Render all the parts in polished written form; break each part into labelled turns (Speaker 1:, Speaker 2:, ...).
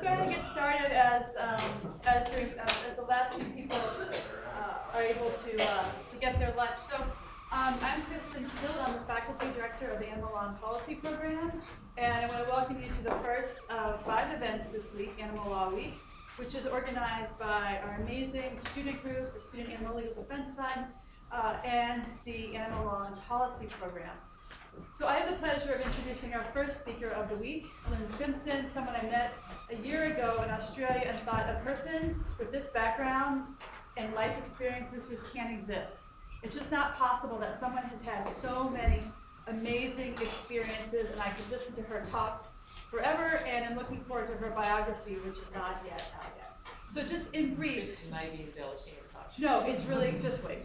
Speaker 1: going to get started as the last few people are able to get their lunch. So I'm Kristen Still. I'm the faculty director of the Animal Law and Policy program, and I want to welcome you to the first of 5 events this week, Animal Law Week, which is organized by our amazing student group, the Student Animal Legal Defense Fund, and the Animal Law and Policy program. So I have the pleasure of introducing our first speaker of the week, Lynn Simpson, someone I met a year ago in Australia and thought a person with this background and life experiences just can't exist. It's just not possible that someone has had so many amazing experiences, and I could listen to her talk forever, and I'm looking forward to her biography, which is not yet out yet. So just in brief.
Speaker 2: Kristen may be embellishing a touch.
Speaker 1: No, it's really, just wait.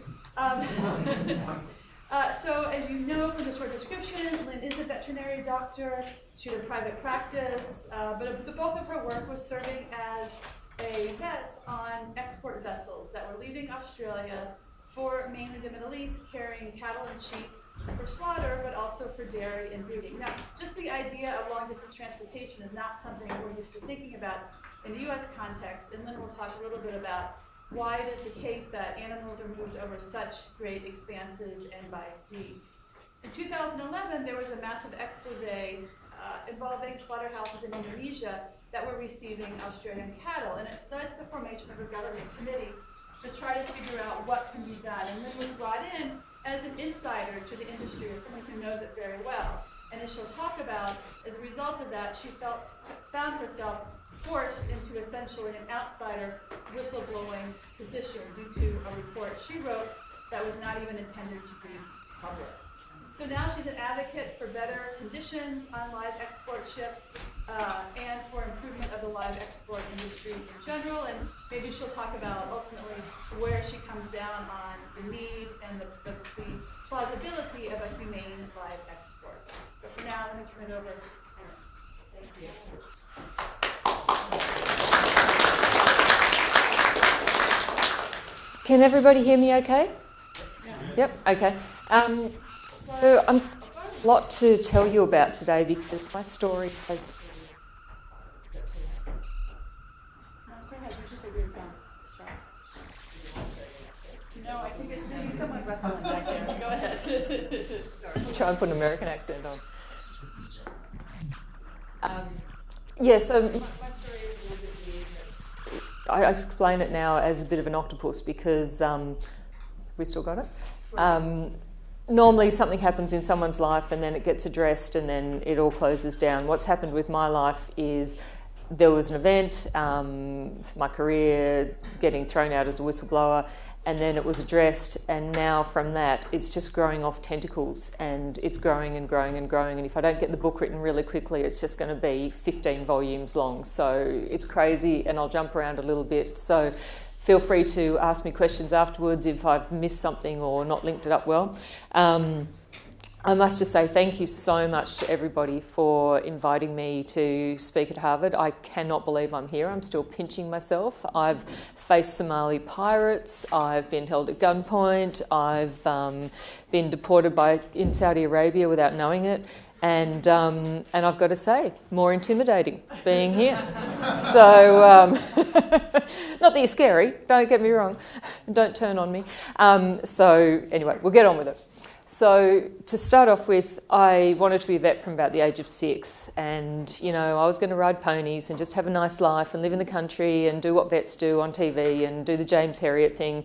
Speaker 1: So as you know from the short description, Lynn is a veterinary doctor. She had a private practice, but the bulk of her work was serving as a vet on export vessels that were leaving Australia for mainly the Middle East, carrying cattle and sheep for slaughter, but also for dairy and breeding. Now, just the idea of long-distance transportation is not something we're used to thinking about in the U.S. context, and Lynn will talk a little bit about why it is the case that animals are moved over such great expanses and by sea. In 2011, there was a massive expose involving slaughterhouses in Indonesia that were receiving Australian cattle, and it led to the formation of a government committee to try to figure out what can be done. And Lynn was brought in as an insider to the industry, as someone who knows it very well. And as she'll talk about, as a result of that, she found herself forced into essentially an outsider whistleblowing position due to a report she wrote that was not even intended to be public. So now she's an advocate for better conditions on live export ships and for improvement of the live export industry in general, and maybe she'll talk about ultimately where she comes down on the need and the plausibility of a humane live export. But for now, let me turn it over. Thank you.
Speaker 3: Can everybody hear me okay?
Speaker 1: Yeah.
Speaker 3: Yep, okay. So I've got a lot to tell you about today because my story has...
Speaker 1: Go ahead, there's just a weird sound. No, I think it's maybe someone wrestling back there. Go ahead. Sorry.
Speaker 3: Try and put an American accent on. Yeah, so my story is a little bit weird. I explain it now as a bit of an octopus because we still got it. Normally something happens in someone's life and then it gets addressed and then it all closes down. What's happened with my life is there was an event, my career getting thrown out as a whistleblower, and then it was addressed, and now from that it's just growing off tentacles, and it's growing and growing and growing, and if I don't get the book written really quickly it's just going to be 15 volumes long. So it's crazy, and I'll jump around a little bit, so feel free to ask me questions afterwards if I've missed something or not linked it up well. I must just say thank you so much to everybody for inviting me to speak at Harvard. I cannot believe I'm here. I'm still pinching myself. I've faced Somali pirates. I've been held at gunpoint. I've been deported in Saudi Arabia without knowing it. And I've got to say, more intimidating being here. So, not that you're scary, don't get me wrong. Don't turn on me. So anyway, we'll get on with it. So to start off with, I wanted to be a vet from about the age of 6, and I was going to ride ponies and just have a nice life and live in the country and do what vets do on TV and do the James Herriot thing.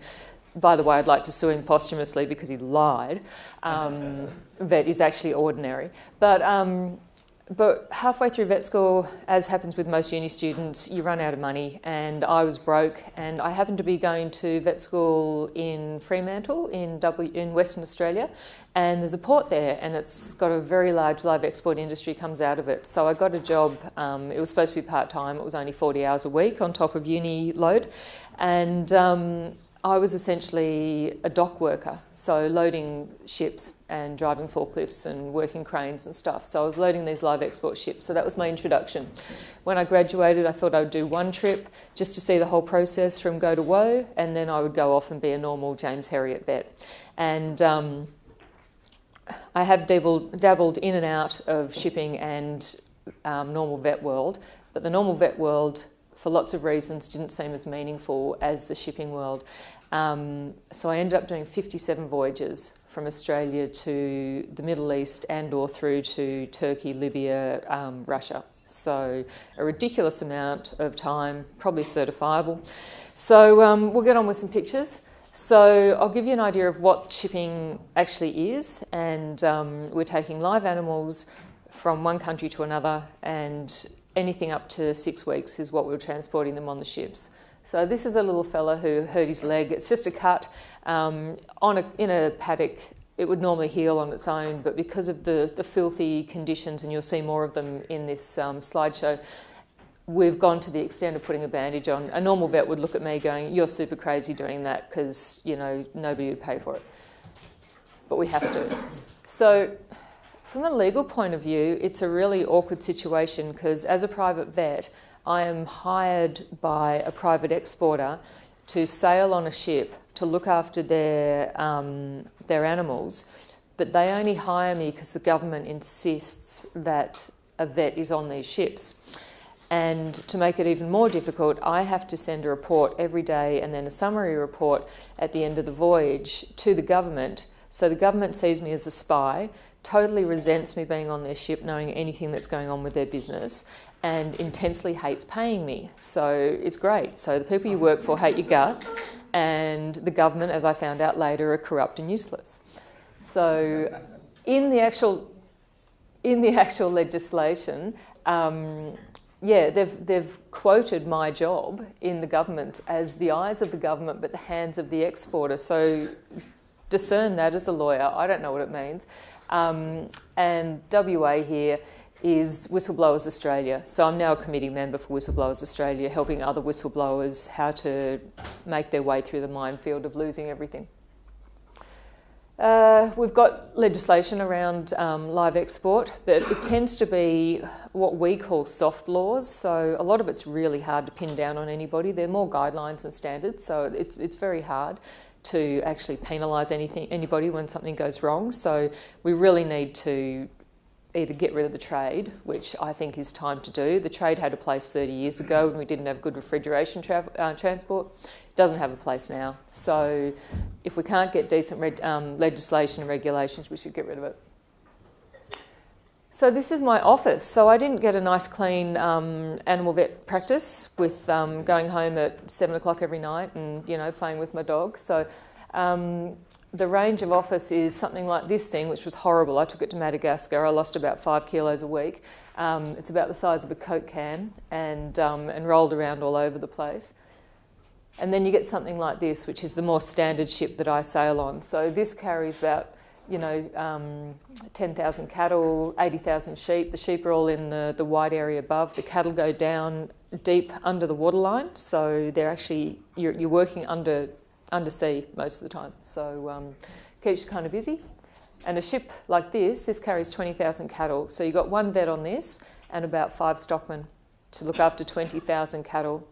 Speaker 3: By the way, I'd like to sue him posthumously because he lied. Vet is actually ordinary. But halfway through vet school, as happens with most uni students, you run out of money, and I was broke, and I happened to be going to vet school in Fremantle in Western Australia, and there's a port there, and it's got a very large live export industry comes out of it. So I got a job. It was supposed to be part-time. It was only 40 hours a week on top of uni load, and I was essentially a dock worker, so loading ships and driving forklifts and working cranes and stuff. So I was loading these live export ships, so that was my introduction. When I graduated, I thought I would do one trip just to see the whole process from go to woe, and then I would go off and be a normal James Herriot vet. And I have dabbled in and out of shipping and normal vet world, but the normal vet world, for lots of reasons, didn't seem as meaningful as the shipping world. So I ended up doing 57 voyages from Australia to the Middle East and or through to Turkey, Libya, Russia. So a ridiculous amount of time, probably certifiable. So we'll get on with some pictures. So I'll give you an idea of what shipping actually is, and we're taking live animals from one country to another, and anything up to 6 weeks is what we're transporting them on the ships. So this is a little fella who hurt his leg. It's just a cut in a paddock. It would normally heal on its own, but because of the filthy conditions, and you'll see more of them in this slideshow, we've gone to the extent of putting a bandage on. A normal vet would look at me going, "You're super crazy doing that," because, you know, nobody would pay for it. But we have to. So from a legal point of view, it's a really awkward situation because as a private vet, I am hired by a private exporter to sail on a ship to look after their animals, but they only hire me because the government insists that a vet is on these ships. And to make it even more difficult, I have to send a report every day and then a summary report at the end of the voyage to the government. So the government sees me as a spy, totally resents me being on their ship, knowing anything that's going on with their business, and intensely hates paying me. So it's great. So the people you work for hate your guts, and the government, as I found out later, are corrupt and useless. So in the actual legislation, they've quoted my job in the government as the eyes of the government but the hands of the exporter. So discern that as a lawyer. I don't know what it means. And WA here is Whistleblowers Australia. So I'm now a committee member for Whistleblowers Australia, helping other whistleblowers how to make their way through the minefield of losing everything. We've got legislation around live export, but it tends to be what we call soft laws. So a lot of it's really hard to pin down on anybody. They're more guidelines and standards, so it's very hard to actually penalise anybody when something goes wrong. So we really need to either get rid of the trade, which I think is time to do. The trade had a place 30 years ago when we didn't have good refrigeration transport. It doesn't have a place now. So if we can't get decent legislation and regulations, we should get rid of it. So this is my office. So I didn't get a nice clean animal vet practice with going home at 7 o'clock every night and, you know, playing with my dog. So the range of office is something like this thing, which was horrible. I took it to Madagascar. I lost about 5 kilos a week. It's about the size of a Coke can and rolled around all over the place. And then you get something like this, which is the more standard ship that I sail on. So this carries about, 10,000 cattle, 80,000 sheep. The sheep are all in the wide area above. The cattle go down deep under the waterline. So they're actually, you're working undersea most of the time, so keeps you kind of busy. And a ship like this carries 20,000 cattle, so you've got one vet on this and about 5 stockmen to look after 20,000 cattle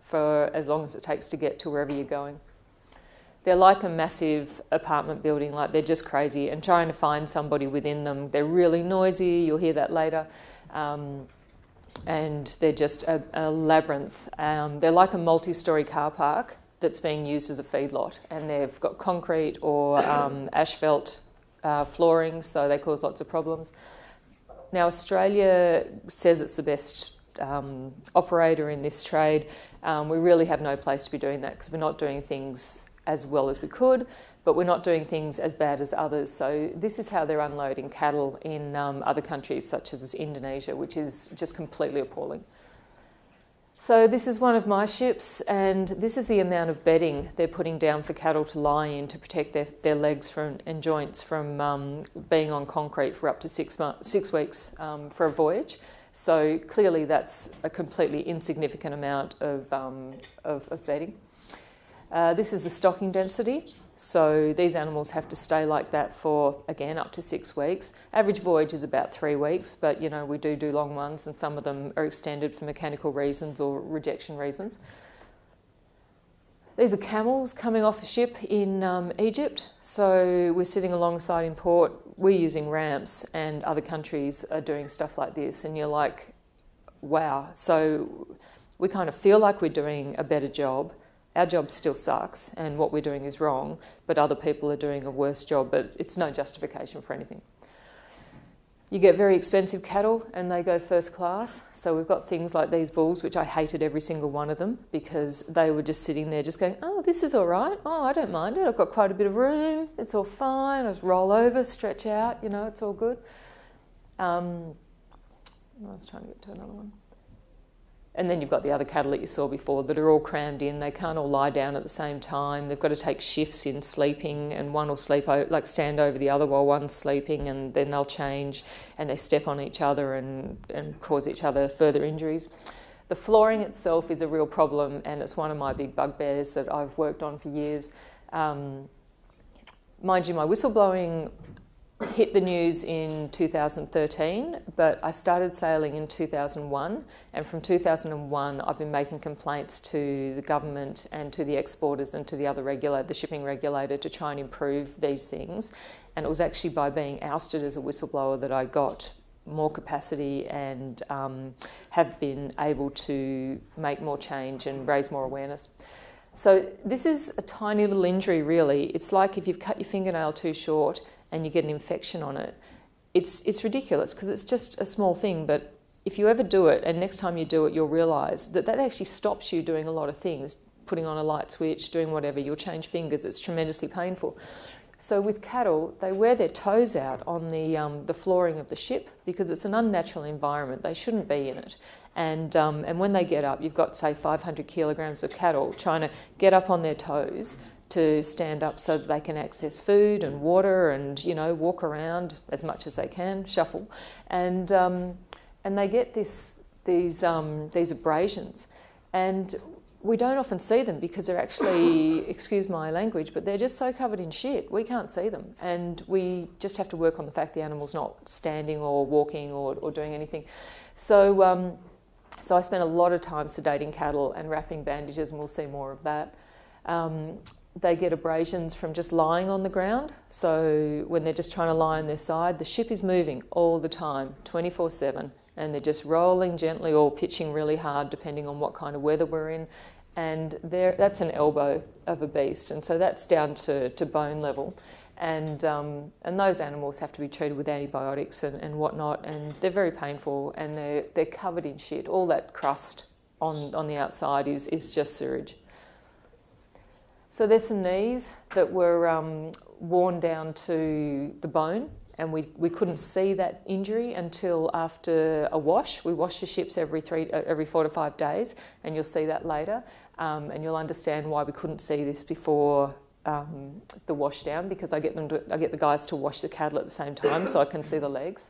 Speaker 3: for as long as it takes to get to wherever you're going. They're like a massive apartment building, like they're just crazy, and trying to find somebody within them. They're really noisy, you'll hear that later, and they're just a labyrinth. They're like a multi-storey car park that's being used as a feedlot, and they've got concrete or asphalt flooring, so they cause lots of problems. Now Australia says it's the best operator in this trade. We really have no place to be doing that because we're not doing things as well as we could, but we're not doing things as bad as others. So this is how they're unloading cattle in other countries such as Indonesia, which is just completely appalling. So this is one of my ships, and this is the amount of bedding they're putting down for cattle to lie in to protect their legs and joints from being on concrete for up to 6 weeks for a voyage. So clearly that's a completely insignificant amount of bedding. This is the stocking density. So these animals have to stay like that for, again, up to 6 weeks. Average voyage is about 3 weeks, but, we do long ones, and some of them are extended for mechanical reasons or rejection reasons. These are camels coming off a ship in Egypt. So we're sitting alongside in port, we're using ramps, and other countries are doing stuff like this, and you're like, wow. So we kind of feel like we're doing a better job. Our job still sucks, and what we're doing is wrong, but other people are doing a worse job, but it's no justification for anything. You get very expensive cattle and they go first class. So we've got things like these bulls, which I hated every single one of them because they were just sitting there just going, oh, this is all right. Oh, I don't mind it. I've got quite a bit of room. It's all fine. I just roll over, stretch out, you know, it's all good. I was trying to get to another one. And then you've got the other cattle that you saw before that are all crammed in. They can't all lie down at the same time. They've got to take shifts in sleeping, and one will stand over the other while one's sleeping, and then they'll change and they step on each other and cause each other further injuries. The flooring itself is a real problem, and it's one of my big bugbears that I've worked on for years. Mind you, my whistleblowing hit the news in 2013, but I started sailing in 2001, and from 2001 I've been making complaints to the government and to the exporters and to the shipping regulator to try and improve these things. And it was actually by being ousted as a whistleblower that I got more capacity and have been able to make more change and raise more awareness. So this is a tiny little injury really. It's like if you've cut your fingernail too short and you get an infection on it. It's ridiculous because it's just a small thing, but if you ever do it and next time you do it you'll realise that actually stops you doing a lot of things, putting on a light switch, doing whatever, you'll change fingers, it's tremendously painful. So with cattle, they wear their toes out on the flooring of the ship because it's an unnatural environment, they shouldn't be in it. And when they get up, you've got say 500 kilograms of cattle trying to get up on their toes to stand up so that they can access food and water and, you know, walk around as much as they can, shuffle, and they get these abrasions, and we don't often see them because they're actually, excuse my language, but they're just so covered in shit we can't see them, and we just have to work on the fact the animal's not standing or walking or doing anything. So I spent a lot of time sedating cattle and wrapping bandages, and we'll see more of that. They get abrasions from just lying on the ground. So when they're just trying to lie on their side, the ship is moving all the time, 24/7, and they're just rolling gently or pitching really hard depending on what kind of weather we're in. And that's an elbow of a beast, and so that's down to bone level. And those animals have to be treated with antibiotics and whatnot, and they're very painful, and they're covered in shit. All that crust on the outside is just sewage. So there's some knees that were worn down to the bone, and we couldn't see that injury until after a wash. We wash the ships every 4 to 5 days, and you'll see that later, and you'll understand why we couldn't see this before the wash down, because I get the guys to wash the cattle at the same time so I can see the legs.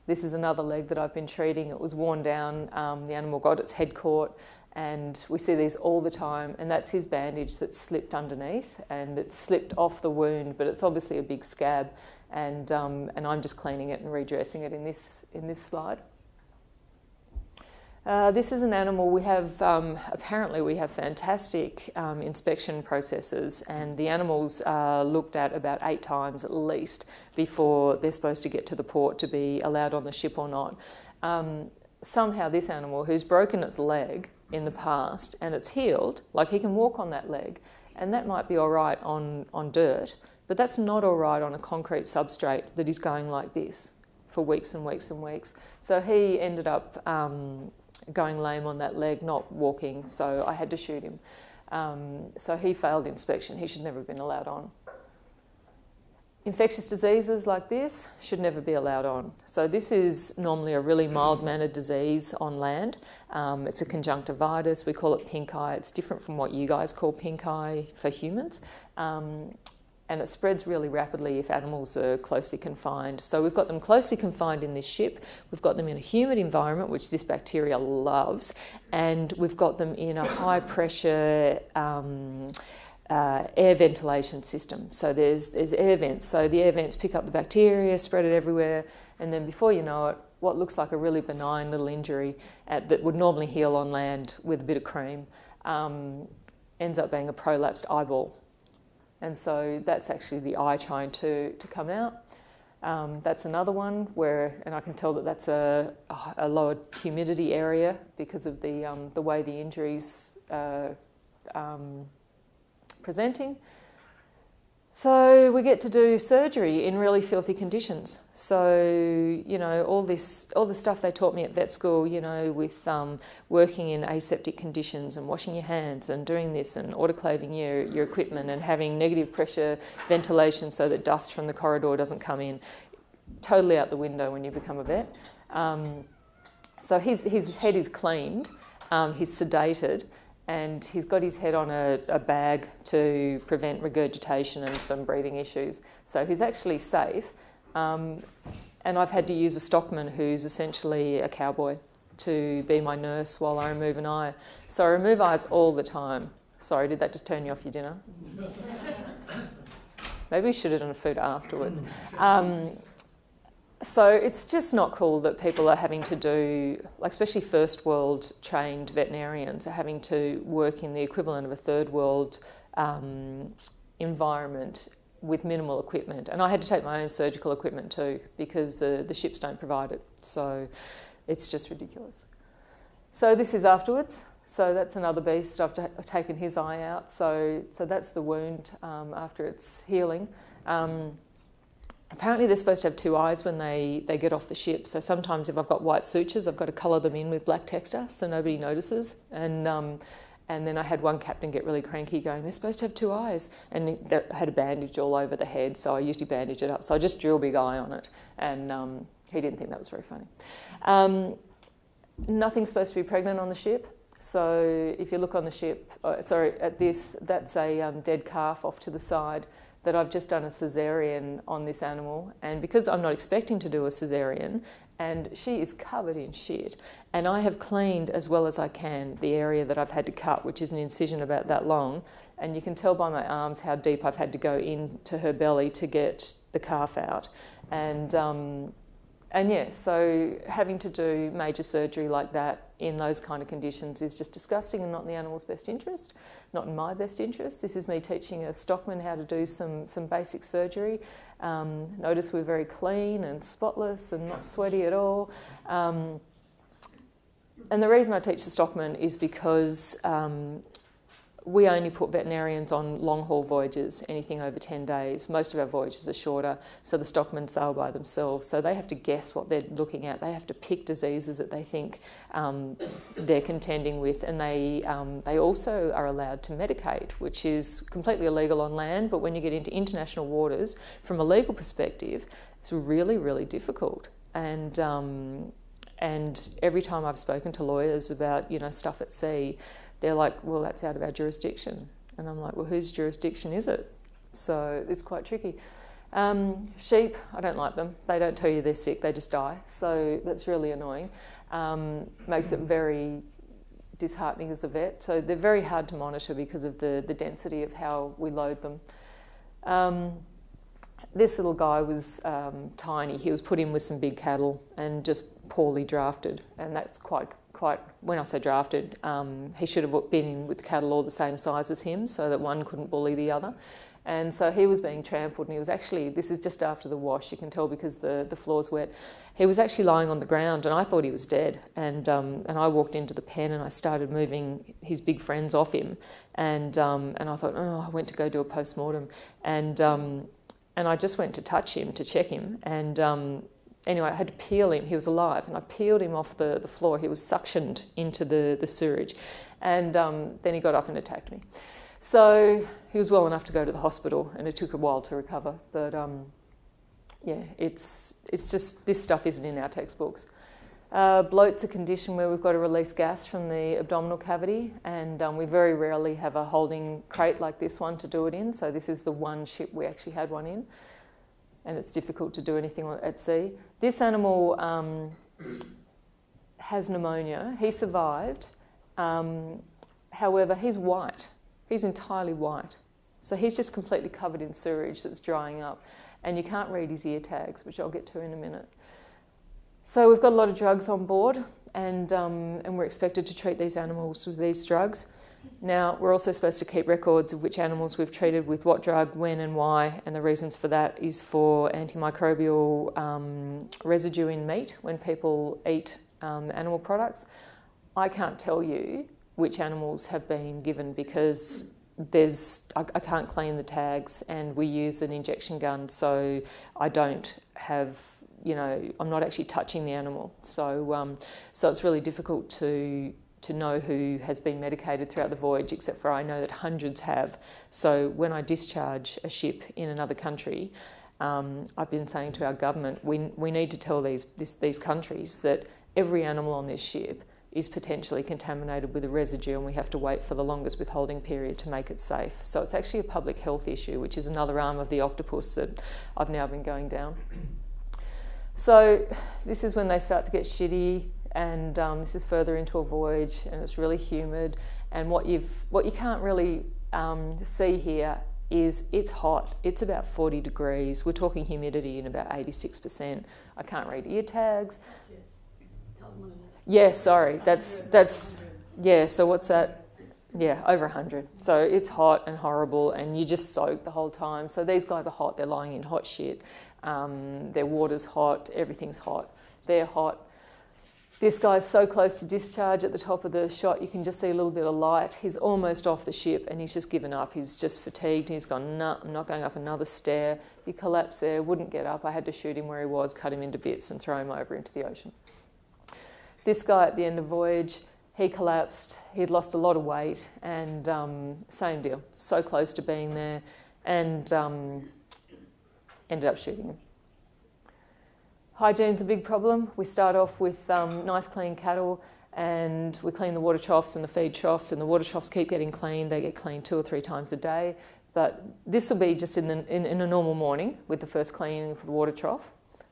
Speaker 3: This is another leg that I've been treating. It was worn down, the animal got its head caught, and we see these all the time, and that's his bandage that's slipped underneath, and it's slipped off the wound, but it's obviously a big scab, and I'm just cleaning it and redressing it in this slide. This is an animal we have, apparently we have fantastic inspection processes, and the animals are looked at about 8 times at least before they're supposed to get to the port to be allowed on the ship or not. Somehow this animal, who's broken its leg in the past and it's healed, like he can walk on that leg, and that might be all right on dirt, but that's not all right on a concrete substrate that is going like this for weeks and weeks and weeks. So he ended up going lame on that leg, not walking, so I had to shoot him. So he failed inspection. He should never have been allowed on. Infectious diseases like this should never be allowed on. So this is normally a really mild-mannered disease on land. It's a conjunctivitis. We call it pink eye. It's different from what you guys call pink eye for humans. And it spreads really rapidly if animals are closely confined. So we've got them closely confined in this ship. We've got them in a humid environment, which this bacteria loves, and we've got them in a high-pressure air ventilation system. So there's air vents. So the air vents pick up the bacteria, spread it everywhere, and then before you know it, what looks like a really benign little injury that would normally heal on land with a bit of cream ends up being a prolapsed eyeball. And so that's actually the eye trying to come out. That's another one where, and I can tell that that's a lower humidity area because of the way the injury's presenting. So we get to do surgery in really filthy conditions. So, you know, all the stuff they taught me at vet school, you know, with working in aseptic conditions and washing your hands and doing this and autoclaving your equipment and having negative pressure ventilation so that dust from the corridor doesn't come in, totally out the window when you become a vet. So his head is cleaned, he's sedated, and he's got his head on a bag to prevent regurgitation and some breathing issues. So he's actually safe. And I've had to use a stockman who's essentially a cowboy to be my nurse while I remove an eye. So I remove eyes all the time. Sorry, did that just turn you off your dinner? Maybe we should have done food afterwards. So it's just not cool that people are having to do, like especially first world trained veterinarians are having to work in the equivalent of a third world environment with minimal equipment. And I had to take my own surgical equipment too because the ships don't provide it. So it's just ridiculous. So this is afterwards. So that's another beast. I've taken his eye out. So that's the wound after it's healing. Apparently they're supposed to have two eyes when they get off the ship. So sometimes if I've got white sutures, I've got to colour them in with black texture so nobody notices. And then I had one captain get really cranky going, they're supposed to have two eyes. And they had a bandage all over the head, so I usually bandage it up. So I just drew a big eye on it. And he didn't think that was very funny. Nothing's supposed to be pregnant on the ship. So if you look on the ship, at this, that's a dead calf off to the side that I've just done a caesarean on this animal. And because I'm not expecting to do a caesarean, and she is covered in shit, and I have cleaned as well as I can the area that I've had to cut, which is an incision about that long, and you can tell by my arms how deep I've had to go into her belly to get the calf out. And yeah, so having to do major surgery like that in those kind of conditions is just disgusting and not in the animal's best interest, not in my best interest. This is me teaching a stockman how to do some basic surgery. Notice we're very clean and spotless and not sweaty at all. And the reason I teach the stockman is because we only put veterinarians on long-haul voyages, anything over 10 days. Most of our voyages are shorter, so the stockmen sail by themselves. So they have to guess what they're looking at. They have to pick diseases that they think they're contending with, and they also are allowed to medicate, which is completely illegal on land, but when you get into international waters, from a legal perspective, it's really, really difficult. And every time I've spoken to lawyers about, stuff at sea, they're like, well, that's out of our jurisdiction. And I'm like, well, whose jurisdiction is it? So it's quite tricky. Sheep, I don't like them. They don't tell you they're sick, they just die. So that's really annoying. Makes it very disheartening as a vet. So they're very hard to monitor because of the density of how we load them. This little guy was tiny. He was put in with some big cattle and just poorly drafted. And that's quite, when I say drafted, he should have been in with cattle all the same size as him so that one couldn't bully the other. And so he was being trampled, and he was actually, this is just after the wash, you can tell because the floor's wet. He was actually lying on the ground, and I thought he was dead. And I walked into the pen and I started moving his big friends off him. And I thought, I went to go do a postmortem. And I just went to touch him, to check him. And anyway, I had to peel him. He was alive, and I peeled him off the floor. He was suctioned into the sewage. And then he got up and attacked me. So he was well enough to go to the hospital, and it took a while to recover. But yeah, it's just, this stuff isn't in our textbooks. Bloat's a condition where we've got to release gas from the abdominal cavity, and we very rarely have a holding crate like this one to do it in. So this is the one ship we actually had one in, and it's difficult to do anything at sea. This animal has pneumonia. He survived. However, he's white. He's entirely white. So he's just completely covered in sewage that's drying up, and you can't read his ear tags, which I'll get to in a minute. So we've got a lot of drugs on board, and we're expected to treat these animals with these drugs. Now, we're also supposed to keep records of which animals we've treated with what drug, when and why, and the reasons for that is for antimicrobial residue in meat when people eat animal products. I can't tell you which animals have been given because I can't clean the tags, and we use an injection gun, so I don't have, I'm not actually touching the animal. So it's really difficult to know who has been medicated throughout the voyage, except for I know that hundreds have. So when I discharge a ship in another country, I've been saying to our government, we need to tell these countries that every animal on this ship is potentially contaminated with a residue, and we have to wait for the longest withholding period to make it safe. So it's actually a public health issue, which is another arm of the octopus that I've now been going down. So this is when they start to get shitty, and this is further into a voyage, and it's really humid. And what you can't really see here is it's hot. It's about 40 degrees. We're talking humidity in about 86%. I can't read ear tags. Yeah, sorry. That's yeah. So what's that? Yeah, over 100. So it's hot and horrible, and you just soak the whole time. So these guys are hot. They're lying in hot shit. Their water's hot. Everything's hot. They're hot. This guy's so close to discharge at the top of the shot, you can just see a little bit of light. He's almost off the ship, and he's just given up. He's just fatigued. He's gone, no, I'm not going up another stair. He collapsed there, wouldn't get up. I had to shoot him where he was, cut him into bits, and throw him over into the ocean. This guy at the end of voyage, he collapsed. He'd lost a lot of weight, and same deal. So close to being there, and ended up shooting him. Hygiene's a big problem. We start off with nice clean cattle, and we clean the water troughs and the feed troughs, and the water troughs keep getting cleaned. They get cleaned 2 or 3 times a day. But this will be just in a normal morning with the first cleaning for the water trough.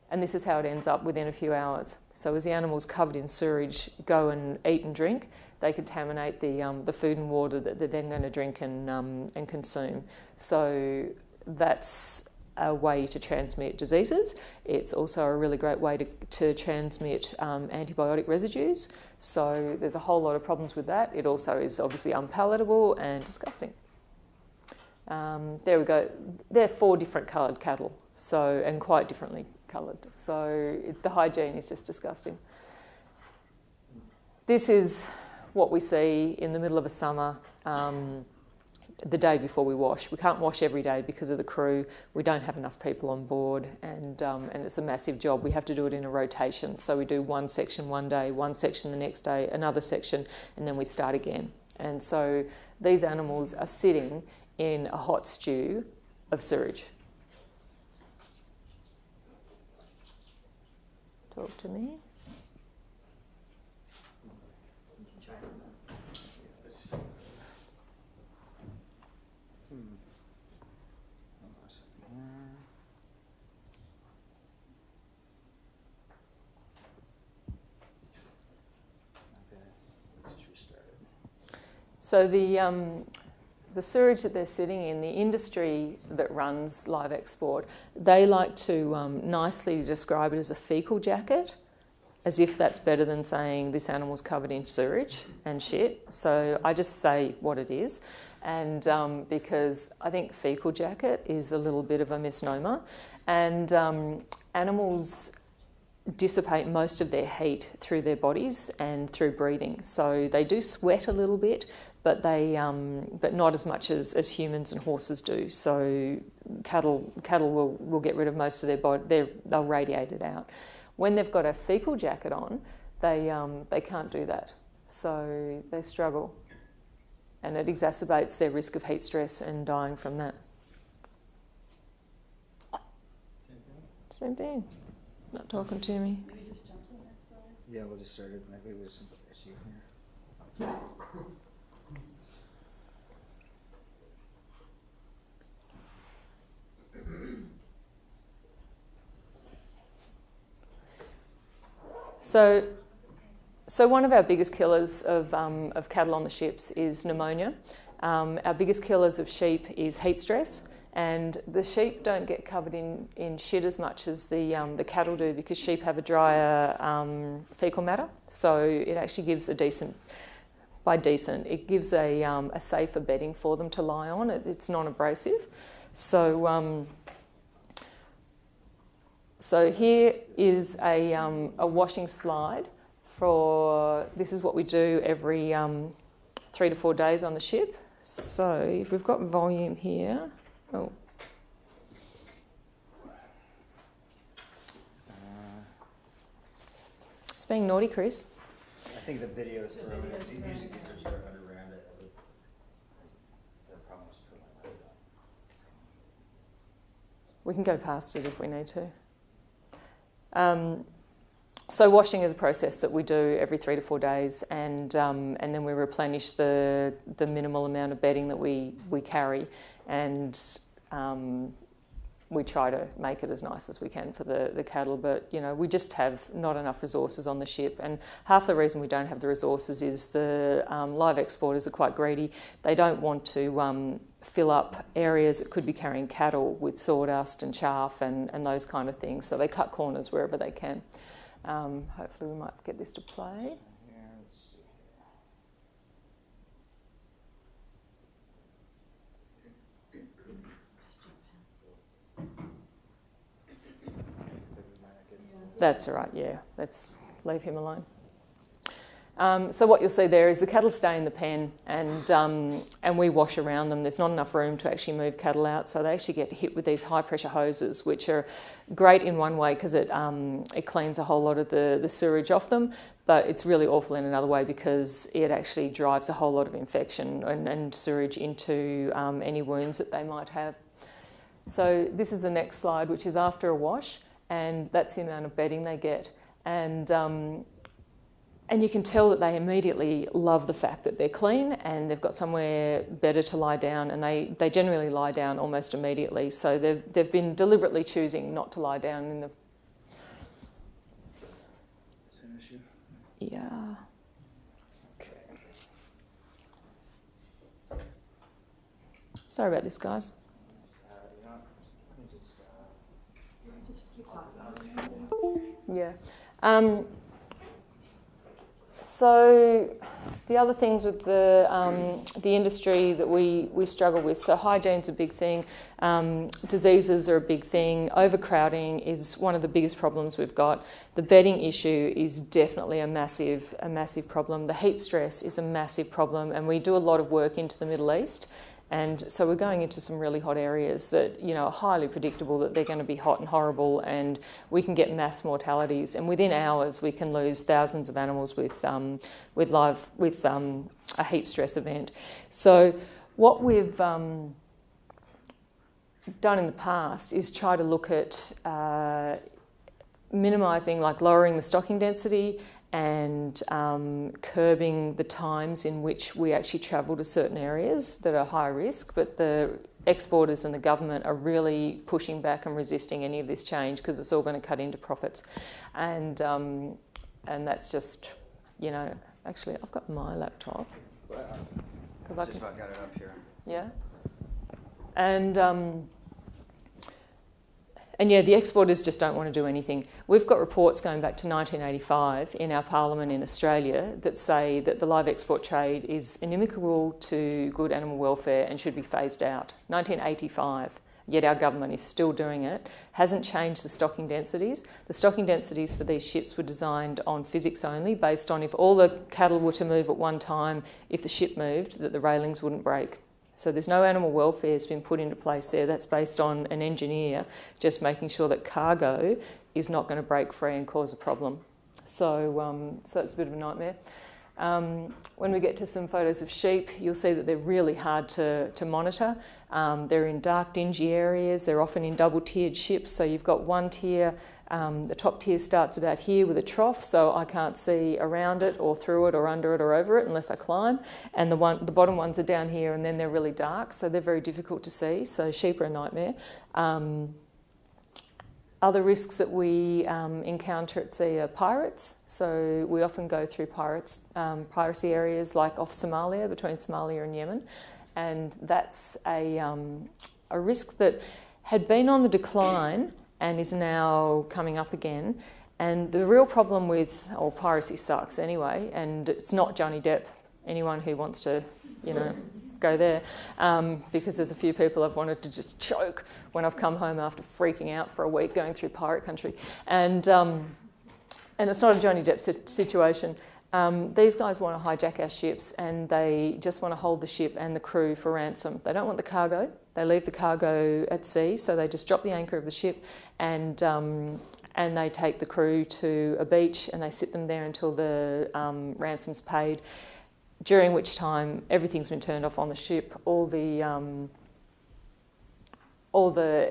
Speaker 3: And this is how it ends up within a few hours. So as the animals covered in sewage go and eat and drink, they contaminate the food and water that they're then going to drink and consume. So that's a way to transmit diseases. It's also a really great way to transmit antibiotic residues. So there's a whole lot of problems with that. It also is obviously unpalatable and disgusting. There we go. They're 4 different coloured cattle, and quite differently coloured. So the hygiene is just disgusting. This is what we see in the middle of a summer. The day before we wash. We can't wash every day because of the crew. We don't have enough people on board, and it's a massive job. We have to do it in a rotation. So we do one section one day, one section the next day, another section, and then we start again. And so these animals are sitting in a hot stew of sewage. Talk to me. So the sewage that they're sitting in, the industry that runs live export, they like to nicely describe it as a fecal jacket, as if that's better than saying this animal's covered in sewage and shit. So I just say what it is, and because I think fecal jacket is a little bit of a misnomer, and animals dissipate most of their heat through their bodies and through breathing. So they do sweat a little bit, but but not as much as humans and horses do. So cattle will get rid of most of their body. They'll radiate it out. When they've got a fecal jacket on, they can't do that. So they struggle, and it exacerbates their risk of heat stress and dying from that. Same thing. Not talking to me.
Speaker 1: Maybe just jump to the next slide.
Speaker 4: Yeah, we'll just start it. Maybe with some issue here.
Speaker 3: So one of our biggest killers of cattle on the ships is pneumonia. Our biggest killers of sheep is heat stress. And the sheep don't get covered in shit as much as the cattle do, because sheep have a drier fecal matter. So it actually gives a decent by decent, it gives a safer bedding for them to lie on. It's non-abrasive. So so here is a washing slide for, this is what we do every 3 to 4 days on the ship. So if we've got volume here, oh. It's being naughty, Chris.
Speaker 4: I think the videos sort of, the music is sort of underground. The problem is for my laptop.
Speaker 3: We can go past it if we need to. So washing is a process that we do every 3 to 4 days, and then we replenish the minimal amount of bedding that we carry, and we try to make it as nice as we can for the cattle. But you know, we just have not enough resources on the ship, and half the reason we don't have the resources is the live exporters are quite greedy. They don't want to fill up areas that could be carrying cattle with sawdust and chaff and those kind of things, so they cut corners wherever they can. Hopefully we might get this to play.
Speaker 4: Yeah, let's see here.
Speaker 3: That's all right, yeah. Let's leave him alone. So what you'll see there is the cattle stay in the pen, and we wash around them. There's not enough room to actually move cattle out, so they actually get hit with these high pressure hoses, which are great in one way because it cleans a whole lot of the sewage off them, but it's really awful in another way because it actually drives a whole lot of infection and sewage into any wounds that they might have. So this is the next slide, which is after a wash, and that's the amount of bedding they get. And you can tell that they immediately love the fact that they're clean and they've got somewhere better to lie down, and they generally lie down almost immediately. So they've been deliberately choosing not to lie down in the... Yeah.
Speaker 4: Okay.
Speaker 3: Sorry about this, guys. Yeah. So the other things with the industry that we struggle with, so hygiene's a big thing, diseases are a big thing, overcrowding is one of the biggest problems we've got. The bedding issue is definitely a massive problem. The heat stress is a massive problem, and we do a lot of work into the Middle East. And so we're going into some really hot areas that, you know, are highly predictable that they're going to be hot and horrible, and we can get mass mortalities. And within hours, we can lose thousands of animals with a heat stress event. So what we've done in the past is try to look at minimising, like lowering the stocking density and curbing the times in which we actually travel to certain areas that are high risk. But the exporters and the government are really pushing back and resisting any of this change because it's all going to cut into profits. And that's just, you know, actually I've got my laptop.
Speaker 4: Because I just about got it up here.
Speaker 3: Yeah. And yeah, the exporters just don't want to do anything. We've got reports going back to 1985 in our parliament in Australia that say that the live export trade is inimical to good animal welfare and should be phased out. 1985, yet our government is still doing it. Hasn't changed the stocking densities. The stocking densities for these ships were designed on physics only, based on if all the cattle were to move at one time, if the ship moved, that the railings wouldn't break. So there's no animal welfare has been put into place there. That's based on an engineer just making sure that cargo is not going to break free and cause a problem. So it's a bit of a nightmare. When we get to some photos of sheep, you'll see that they're really hard to monitor. They're in dark, dingy areas. They're often in double-tiered ships. So you've got one tier. The top tier starts about here with a trough, so I can't see around it or through it or under it or over it unless I climb. And the bottom ones are down here, and then they're really dark, so they're very difficult to see. So sheep are a nightmare. Other risks that we encounter at sea are pirates. So we often go through piracy areas like off Somalia, between Somalia and Yemen, and that's a risk that had been on the decline and is now coming up again. And the real problem with, piracy sucks anyway, and it's not Johnny Depp anyone who wants to, go there, because there's a few people I've wanted to just choke when I've come home after freaking out for a week going through pirate country. And it's not a Johnny Depp situation. These guys want to hijack our ships, and they just want to hold the ship and the crew for ransom. They don't want the cargo. They leave the cargo at sea, so they just drop the anchor of the ship and they take the crew to a beach and they sit them there until the ransom's paid, during which time everything's been turned off on the ship. All the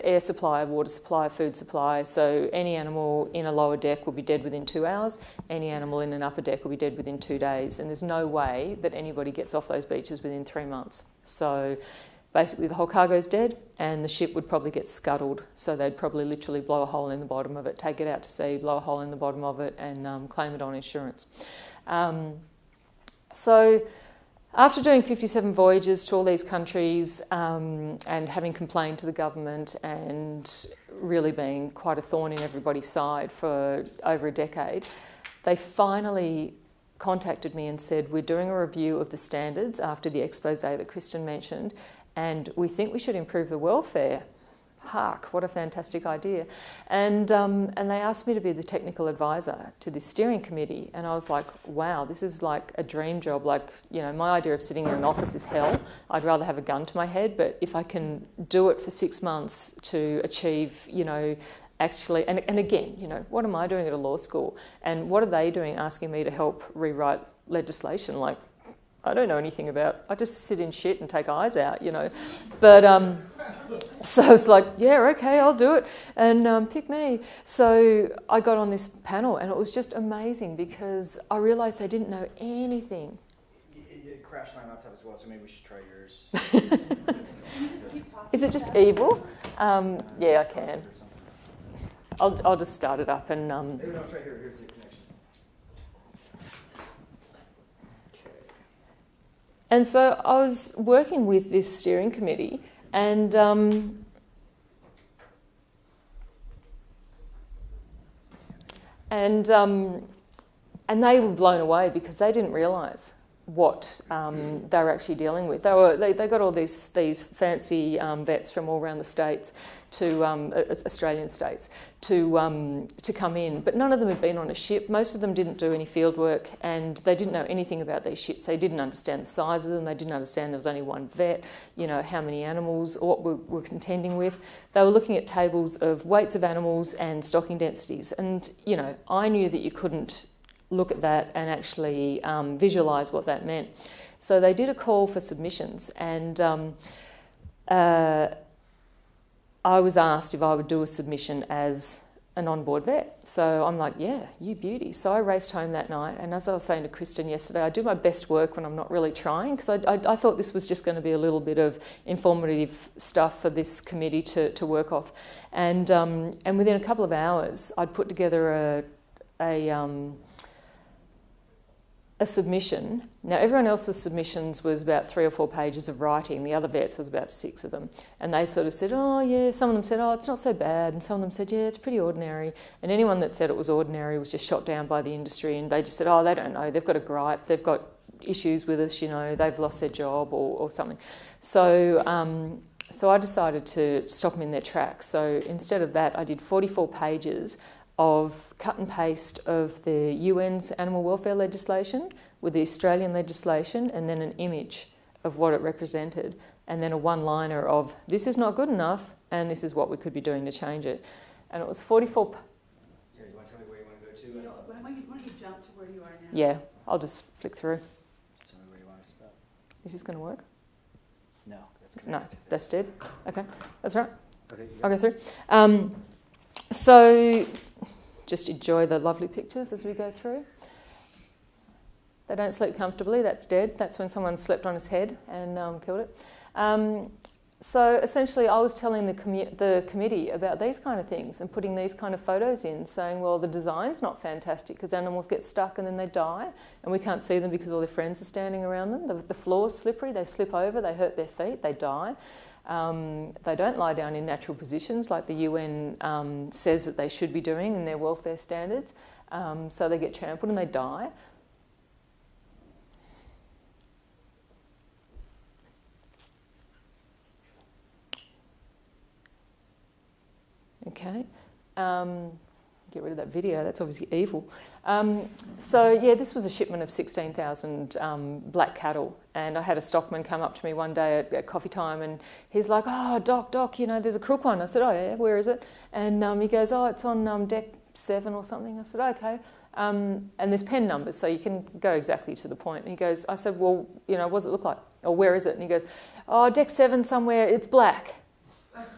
Speaker 3: air supply, water supply, food supply. So any animal in a lower deck will be dead within 2 hours. Any animal in an upper deck will be dead within 2 days. And there's no way that anybody gets off those beaches within 3 months. So basically the whole cargo's dead and the ship would probably get scuttled. So they'd probably literally blow a hole in the bottom of it, take it out to sea, blow a hole in the bottom of it and claim it on insurance. So after doing 57 voyages to all these countries and having complained to the government and really being quite a thorn in everybody's side for over a decade, they finally contacted me and said, we're doing a review of the standards after the expose that Kristen mentioned, and we think we should improve the welfare. Hark, what a fantastic idea. And they asked me to be the technical advisor to this steering committee. And I was like, wow, this is like a dream job. Like, my idea of sitting in an office is hell. I'd rather have a gun to my head. But if I can do it for 6 months to achieve, actually, and again, what am I doing at a law school? And what are they doing asking me to help rewrite legislation? Like, I don't know anything about, I just sit in shit and take eyes out, But, so I was like, yeah, okay, I'll do it. And pick me. So I got on this panel and it was just amazing because I realised they didn't know anything.
Speaker 4: It crashed my laptop as well, so maybe we should try yours.
Speaker 3: Is it just evil? Yeah, I can. I'll just start it up and...
Speaker 4: Maybe no, it's right here. Here's the connection.
Speaker 3: And so I was working with this steering committee and they were blown away because they didn't realise what they were actually dealing with. They got all these fancy vets from all around the states, Australian states, to come in, but none of them had been on a ship. Most of them didn't do any field work, and they didn't know anything about these ships. They didn't understand the size of them. They didn't understand there was only one vet. How many animals, what we're contending with. They were looking at tables of weights of animals and stocking densities, and I knew that you couldn't look at that and actually visualise what that meant. So they did a call for submissions, and I was asked if I would do a submission as an on-board vet. So I'm like, yeah, you beauty. So I raced home that night, and as I was saying to Kristen yesterday, I do my best work when I'm not really trying, because I thought this was just going to be a little bit of informative stuff for this committee to work off. And within a couple of hours, I'd put together a submission. Now, everyone else's submissions was about 3 or 4 pages of writing. The other vets was about 6 of them. And they sort of said, oh, yeah, some of them said, oh, it's not so bad. And some of them said, yeah, it's pretty ordinary. And anyone that said it was ordinary was just shot down by the industry. And they just said, oh, they don't know. They've got a gripe. They've got issues with us, they've lost their job or something. So I decided to stop them in their tracks. So instead of that, I did 44 pages of cut and paste of the UN's animal welfare legislation with the Australian legislation, and then an image of what it represented, and then a one-liner of this is not good enough and this is what we could be doing to change it. And it was 44...
Speaker 4: Yeah, you want to tell me where you want to go to?
Speaker 1: Why don't you jump to where you are now?
Speaker 3: Yeah, I'll just flick through.
Speaker 4: Tell me where you want to stop.
Speaker 3: Is this going to work?
Speaker 4: No, that's
Speaker 3: No,
Speaker 4: connected.
Speaker 3: that's dead. Okay, that's right.
Speaker 4: Okay,
Speaker 3: I'll go through. So just enjoy the lovely pictures as we go through. They don't sleep comfortably, that's dead. That's when someone slept on his head and killed it. So essentially I was telling the committee about these kind of things and putting these kind of photos in, saying, well, the design's not fantastic because animals get stuck and then they die and we can't see them because all their friends are standing around them. The floor's slippery, they slip over, they hurt their feet, they die. They don't lie down in natural positions like the UN says that they should be doing in their welfare standards. So they get trampled and they die. Okay. Get rid of that video, that's obviously evil. So yeah, this was a shipment of 16,000 black cattle, and I had a stockman come up to me one day at coffee time, and he's like, "Oh, Doc, you know, there's a crook one." I said, "Oh yeah, where is it?" And he goes, "Oh, it's on deck 7 or something." I said, "Okay." And there's pen numbers, so you can go exactly to the point. And he goes, I said, "Well, you know, what does it look like? Or where is it?" And he goes, "Oh, deck 7 somewhere, it's black."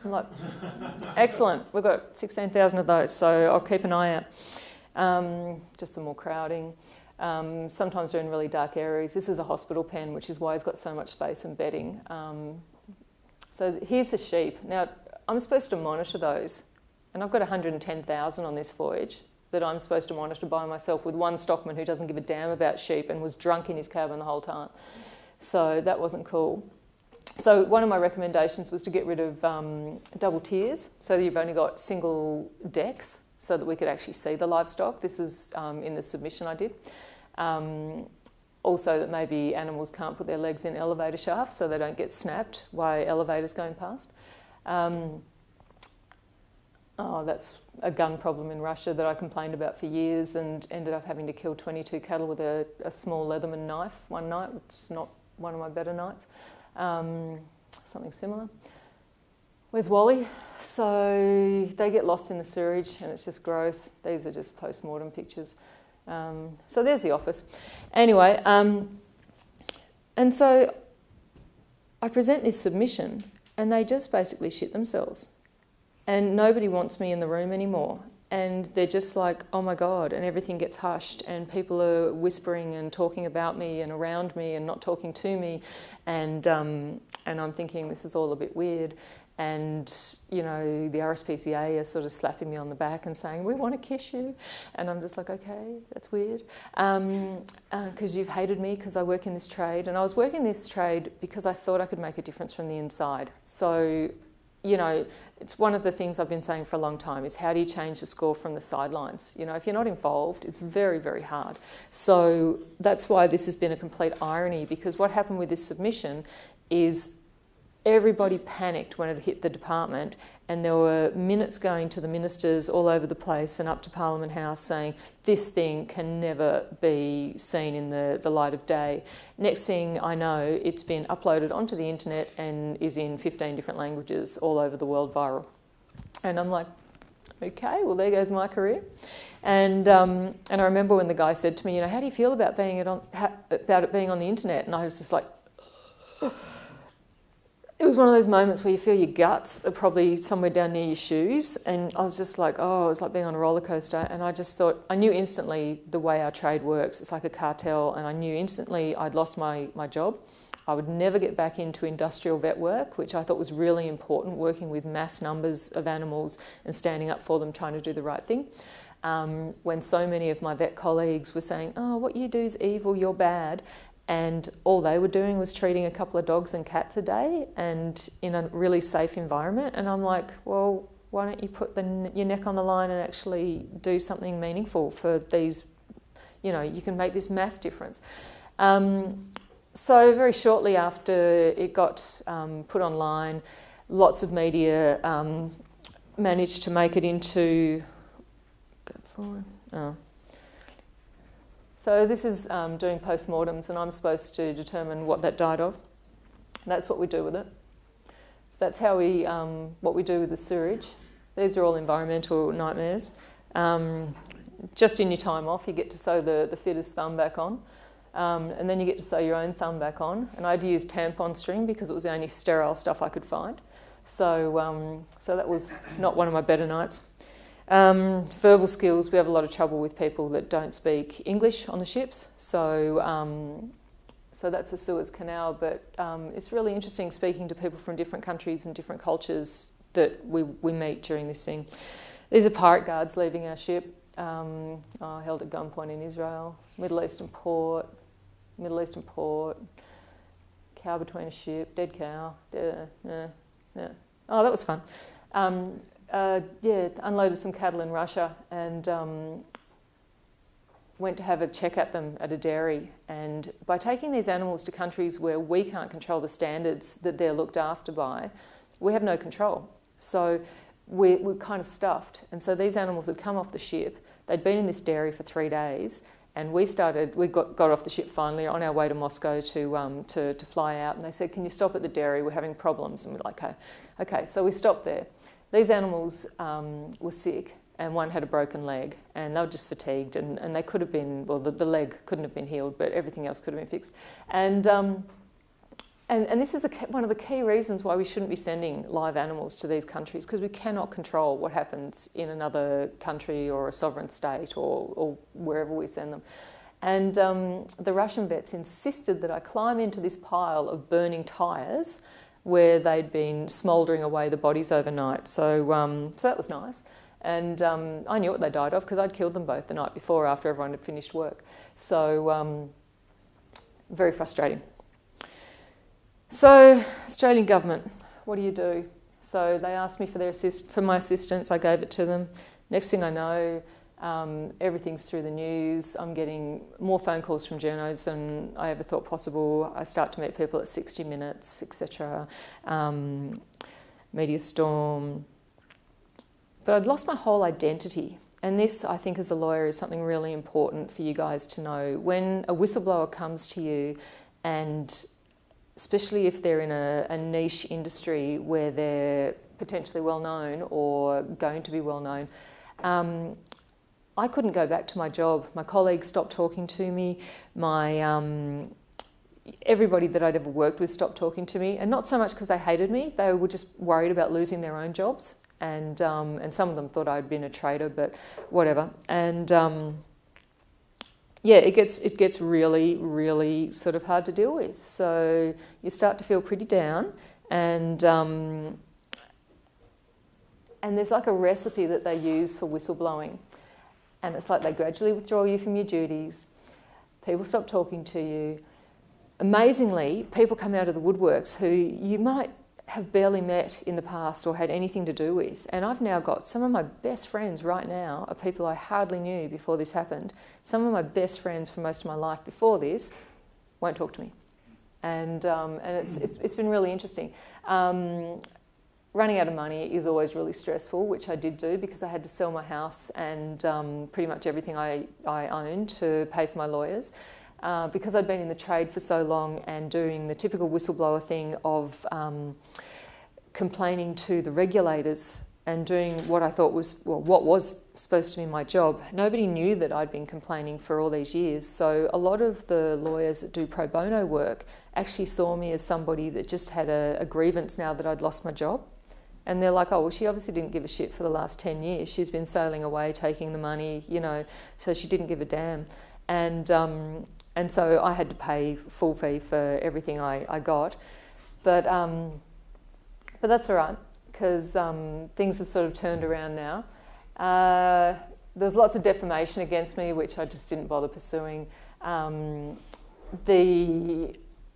Speaker 3: I'm like, excellent, we've got 16,000 of those, so I'll keep an eye out. Just some more crowding. Sometimes they're in really dark areas. This is a hospital pen, which is why it's got so much space and bedding. So here's the sheep. Now, I'm supposed to monitor those, and I've got 110,000 on this voyage that I'm supposed to monitor by myself with one stockman who doesn't give a damn about sheep and was drunk in his cabin the whole time. So that wasn't cool. So one of my recommendations was to get rid of double tiers, so that you've only got single decks, so that we could actually see the livestock. This is in the submission I did. Also that maybe animals can't put their legs in elevator shafts so they don't get snapped by elevators going past. That's a gun problem in Russia that I complained about for years and ended up having to kill 22 cattle with a small Leatherman knife one night, which is not one of my better nights. Something similar. Where's Wally? So they get lost in the sewage and it's just gross. These are just post-mortem pictures. So there's the office. Anyway, and so I present this submission and they just basically shit themselves. And nobody wants me in the room anymore. And they're just like, oh my God, and everything gets hushed and people are whispering and talking about me and around me and not talking to me. And I'm thinking this is all a bit weird. And, you know, the RSPCA are sort of slapping me on the back and saying, we want to kiss you. And I'm just like, okay, that's weird. Because you've hated me because I work in this trade. And I was working this trade because I thought I could make a difference from the inside. So, you know, it's one of the things I've been saying for a long time is how do you change the score from the sidelines? You know, if you're not involved, it's very, very hard. So that's why this has been a complete irony, because what happened with this submission is everybody panicked when it hit the department, and there were minutes going to the ministers all over the place and up to Parliament House saying this thing can never be seen in the light of day. Next thing I know, it's been uploaded onto the internet and is in 15 different languages all over the world viral. And I'm like, okay, well there goes my career. And I remember when the guy said to me, you know, how do you feel about it being on the internet? And I was just like, it was one of those moments where you feel your guts are probably somewhere down near your shoes, and I was just like, oh, it was like being on a roller coaster. And I just thought, I knew instantly the way our trade works. It's like a cartel, and I knew instantly I'd lost my job. I would never get back into industrial vet work, which I thought was really important, working with mass numbers of animals and standing up for them, trying to do the right thing. When so many of my vet colleagues were saying, oh, what you do is evil, you're bad. And all they were doing was treating a couple of dogs and cats a day and in a really safe environment. And I'm like, well, why don't you put your neck on the line and actually do something meaningful for these, you know, you can make this mass difference. So very shortly after it got put online, lots of media managed to make it into... Go forward. Oh. So this is doing postmortems, and I'm supposed to determine what that died of. That's what we do with it. That's how what we do with the sewage. These are all environmental nightmares. Just in your time off, you get to sew the fitter's thumb back on, and then you get to sew your own thumb back on. And I'd use tampon string because it was the only sterile stuff I could find. So that was not one of my better nights. Verbal skills, we have a lot of trouble with people that don't speak English on the ships, so that's the Suez Canal, but it's really interesting speaking to people from different countries and different cultures that we meet during this thing. These are pirate guards leaving our ship, held at gunpoint in Israel, Middle Eastern port, cow between a ship, dead cow, yeah. Oh, that was fun. Unloaded some cattle in Russia and went to have a check at them at a dairy. And by taking these animals to countries where we can't control the standards that they're looked after by, we have no control. So we're kind of stuffed. And so these animals had come off the ship. They'd been in this dairy for 3 days, and we got off the ship finally on our way to Moscow to fly out. And they said, "Can you stop at the dairy? We're having problems." And we're like, okay. So we stopped there. These animals were sick, and one had a broken leg, and they were just fatigued, and they could have been, well, the leg couldn't have been healed, but everything else could have been fixed. And this is one of the key reasons why we shouldn't be sending live animals to these countries, because we cannot control what happens in another country or a sovereign state or wherever we send them. And the Russian vets insisted that I climb into this pile of burning tyres where they'd been smouldering away the bodies overnight. So that was nice. And I knew what they died of because I'd killed them both the night before after everyone had finished work. So very frustrating. So, Australian government, what do you do? So they asked me for my assistance. I gave it to them. Next thing I know, everything's through the news. I'm getting more phone calls from journos than I ever thought possible. I start to meet people at 60 Minutes, etc. Media storm. But I'd lost my whole identity. And this, I think, as a lawyer, is something really important for you guys to know. When a whistleblower comes to you, and especially if they're in a niche industry where they're potentially well known or going to be well known, I couldn't go back to my job. My colleagues stopped talking to me. Everybody that I'd ever worked with stopped talking to me, and not so much because they hated me. They were just worried about losing their own jobs, and some of them thought I'd been a traitor, but whatever. And yeah, it gets really, really sort of hard to deal with. So you start to feel pretty down, and there's like a recipe that they use for whistleblowing, and it's like they gradually withdraw you from your duties. People stop talking to you. Amazingly, people come out of the woodworks who you might have barely met in the past or had anything to do with. And I've now got some of my best friends right now are people I hardly knew before this happened. Some of my best friends for most of my life before this won't talk to me. And it's been really interesting. Running out of money is always really stressful, which I did do because I had to sell my house and pretty much everything I owned to pay for my lawyers. Because I'd been in the trade for so long and doing the typical whistleblower thing of complaining to the regulators and doing what I thought was, well, what was supposed to be my job. Nobody knew that I'd been complaining for all these years. So a lot of the lawyers that do pro bono work actually saw me as somebody that just had a grievance now that I'd lost my job. And they're like, oh, well, she obviously didn't give a shit for the last 10 years. She's been sailing away, taking the money, so she didn't give a damn. And so I had to pay full fee for everything I got. But that's all right, because things have sort of turned around now. There's lots of defamation against me, which I just didn't bother pursuing. The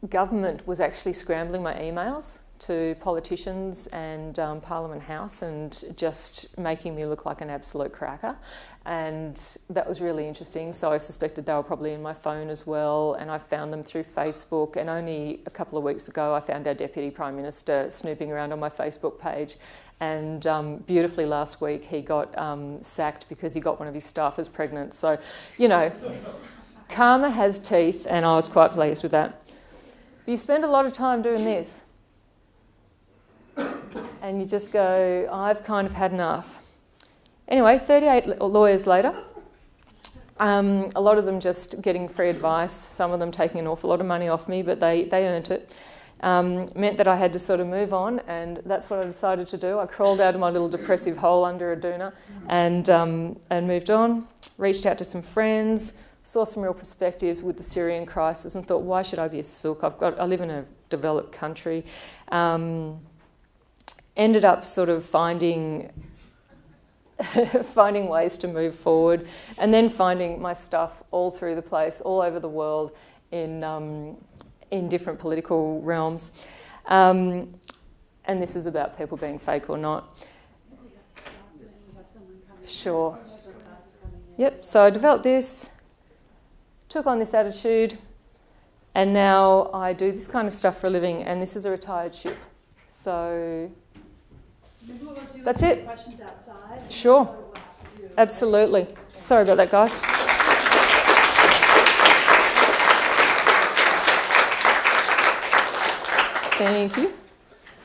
Speaker 3: government was actually scrambling my emails to politicians and Parliament House and just making me look like an absolute cracker. And that was really interesting. So I suspected they were probably in my phone as well. And I found them through Facebook. And only a couple of weeks ago, I found our Deputy Prime Minister snooping around on my Facebook page. And beautifully last week, he got sacked because he got one of his staffers pregnant. So, karma has teeth, and I was quite pleased with that. But you spend a lot of time doing this. And you just go, I've kind of had enough. Anyway, 38 lawyers later, a lot of them just getting free advice, some of them taking an awful lot of money off me, but they earned it. Meant that I had to sort of move on, and that's what I decided to do. I crawled out of my little depressive hole under a doona and moved on, reached out to some friends, saw some real perspective with the Syrian crisis and thought, why should I be a sook? I live in a developed country. Ended up sort of finding ways to move forward, and then finding my stuff all through the place, all over the world, in different political realms. And this is about people being fake or not. Sure. Yep, so I developed this, took on this attitude, and now I do this kind of stuff for a living, and this is a retired ship. So
Speaker 1: Maybe what we'll do
Speaker 3: That's it.
Speaker 1: Questions outside.
Speaker 3: Sure.
Speaker 1: What we'll have to do.
Speaker 3: Absolutely. Sorry about that, guys. Thank you.